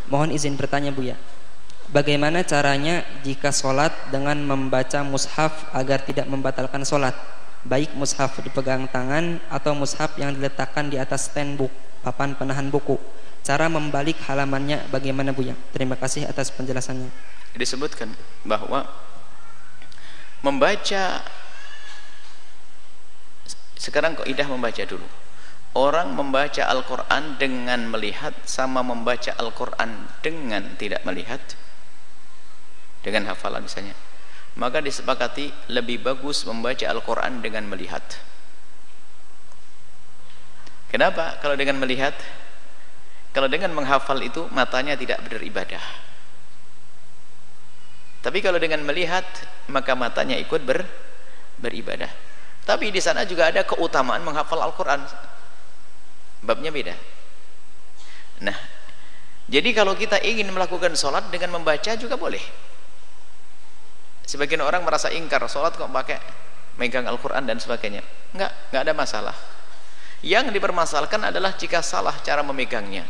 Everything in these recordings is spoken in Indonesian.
Mohon izin bertanya Buya. Bagaimana caranya jika sholat dengan membaca mushaf agar tidak membatalkan sholat? Baik mushaf dipegang tangan atau mushaf yang diletakkan di atas stand book, papan penahan buku. Cara membalik halamannya bagaimana Buya? Terima kasih atas penjelasannya. Disebutkan bahwa membaca, sekarang kaidah membaca dulu. Orang membaca Al-Quran dengan melihat sama membaca Al-Quran dengan tidak melihat, dengan hafalan misalnya, maka disepakati lebih bagus membaca Al-Quran dengan melihat. Kenapa? Kalau dengan melihat, kalau dengan menghafal itu matanya tidak beribadah. Tapi kalau dengan melihat maka matanya ikut beribadah. Tapi di sana juga ada keutamaan menghafal Al-Quran. Babnya beda. Nah, jadi kalau kita ingin melakukan sholat dengan membaca juga boleh. Sebagian orang merasa ingkar, sholat kok pakai megang Al-Quran dan sebagainya. Enggak ada masalah. Yang dipermasalahkan adalah jika salah cara memegangnya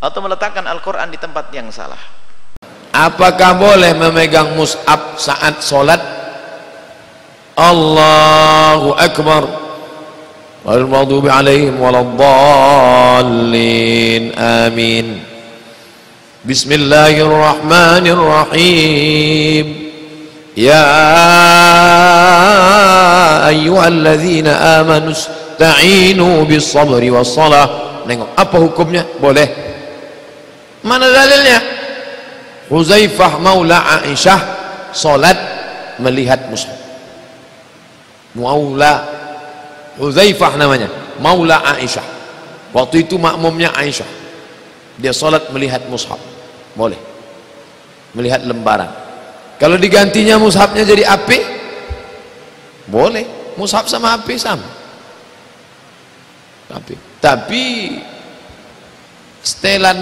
atau meletakkan Al-Quran di tempat yang salah. Apakah boleh memegang mushaf saat sholat? Allahu Akbar. Al-maghdubi alaihim waladdallin. Amin. Bismillahirrahmanirrahim. Ya ayyuhalladzina amanu ista'inu bis-sabri was-salah. Nengok apa hukumnya? Boleh. Mana dalilnya? Huzaifah maula Aisyah salat melihat mushaf. Maula Huzaifah namanya, maula Aisyah. Waktu itu makmumnya Aisyah. Dia salat melihat mushaf. Boleh. Melihat lembaran. Kalau digantinya mushafnya jadi api, boleh. Mushaf sama api sama. Tapi setelan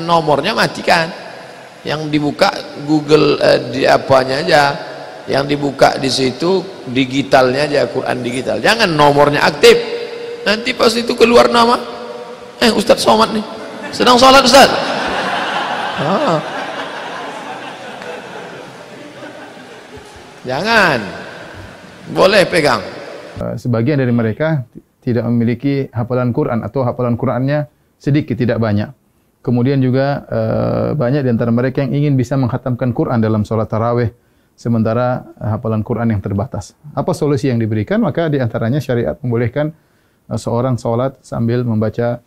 nomornya matikan. Yang dibuka Google di apanya aja, yang dibuka di situ digitalnya aja, Quran digital. Jangan nomornya aktif. Nanti pas itu keluar nama, Ustadz Somad nih sedang sholat Ustadz. Jangan. Boleh pegang. Sebagian dari mereka tidak memiliki hafalan Quran atau hafalan Qurannya sedikit, tidak banyak. Kemudian juga banyak di antara mereka yang ingin bisa mengkhatamkan Quran dalam sholat tarawih, sementara hafalan Quran yang terbatas. Apa solusi yang diberikan? Maka di antaranya syariat membolehkan seorang sholat sambil membaca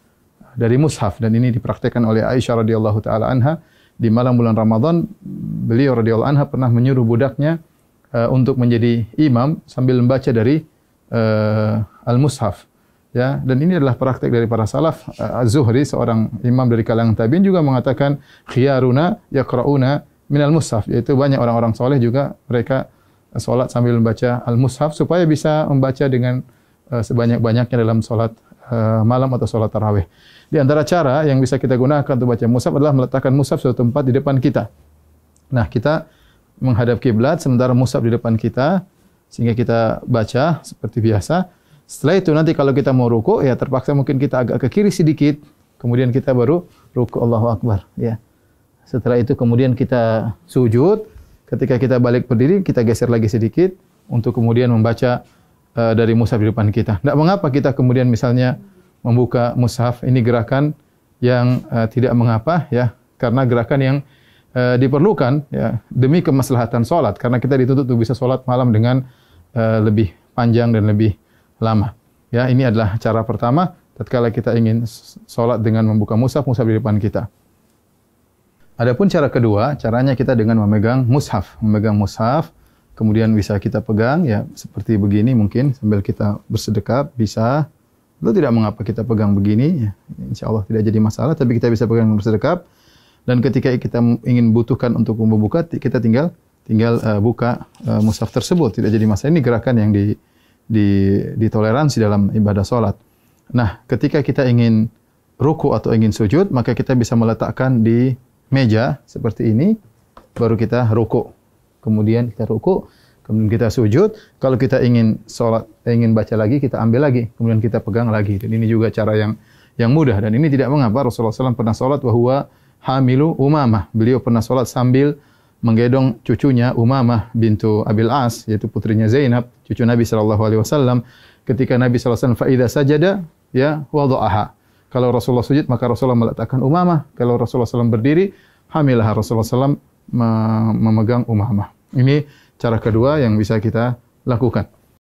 dari mushaf, dan ini dipraktikkan oleh Aisyah radhiyallahu taala anha. Di malam bulan Ramadan, beliau radhiyallahu anha pernah menyuruh budaknya untuk menjadi imam sambil membaca dari al-mushaf. Ya, dan ini adalah praktek dari para salaf. Az-Zuhri, seorang imam dari kalangan tabi'in, juga mengatakan khiyaruna yaqra'una minal mushaf, yaitu banyak orang-orang soleh juga mereka salat sambil membaca al-mushaf supaya bisa membaca dengan sebanyak-banyaknya dalam salat malam atau salat tarawih. Di antara cara yang bisa kita gunakan untuk baca mushaf adalah meletakkan mushaf suatu tempat di depan kita. Nah, kita menghadap kiblat sementara mushaf di depan kita sehingga kita baca seperti biasa. Setelah itu nanti kalau kita mau ruku, ya terpaksa mungkin kita agak ke kiri sedikit, kemudian kita baru ruku, Allahu Akbar, ya. Setelah itu kemudian kita sujud, ketika kita balik berdiri kita geser lagi sedikit untuk kemudian membaca dari mushaf di depan kita. Tidak mengapa kita kemudian misalnya membuka mushaf, ini gerakan yang tidak mengapa, ya, karena gerakan yang diperlukan, ya, demi kemaslahatan salat, karena kita dituntut untuk bisa salat malam dengan lebih panjang dan lebih lama. Ya, ini adalah cara pertama tatkala kita ingin salat dengan membuka mushaf di depan kita. Adapun cara kedua, caranya kita dengan memegang mushaf, kemudian bisa kita pegang, ya, seperti begini mungkin sambil kita bersedekap bisa. Itu tidak mengapa kita pegang begini, ya. Insyaallah tidak jadi masalah, tapi kita bisa pegang bersedekap. Dan ketika kita ingin butuhkan untuk membuka, kita tinggal buka mushaf tersebut, tidak jadi masalah. Ini gerakan yang ditoleransi dalam ibadah salat. Nah, ketika kita ingin ruku atau ingin sujud, maka kita bisa meletakkan di meja seperti ini, baru kita ruku. Kemudian kita ruku, kemudian kita sujud. Kalau kita ingin salat, ingin baca lagi, kita ambil lagi, kemudian kita pegang lagi. Dan ini juga cara yang yang mudah, dan ini tidak mengapa. Rasulullah SAW pernah salat wa huwa hamilu Umamah. Beliau pernah salat sambil menggendong cucunya Umamah bintu Abil As, yaitu putrinya Zainab, cucu Nabi SAW. Ketika Nabi SAW fa idza sajada ya wada'aha. Kalau Rasulullah sujud maka Rasulullah meletakkan Umamah. Kalau Rasulullah SAW berdiri, hamilah Rasulullah SAW memegang Umamah. Ini cara kedua yang bisa kita lakukan.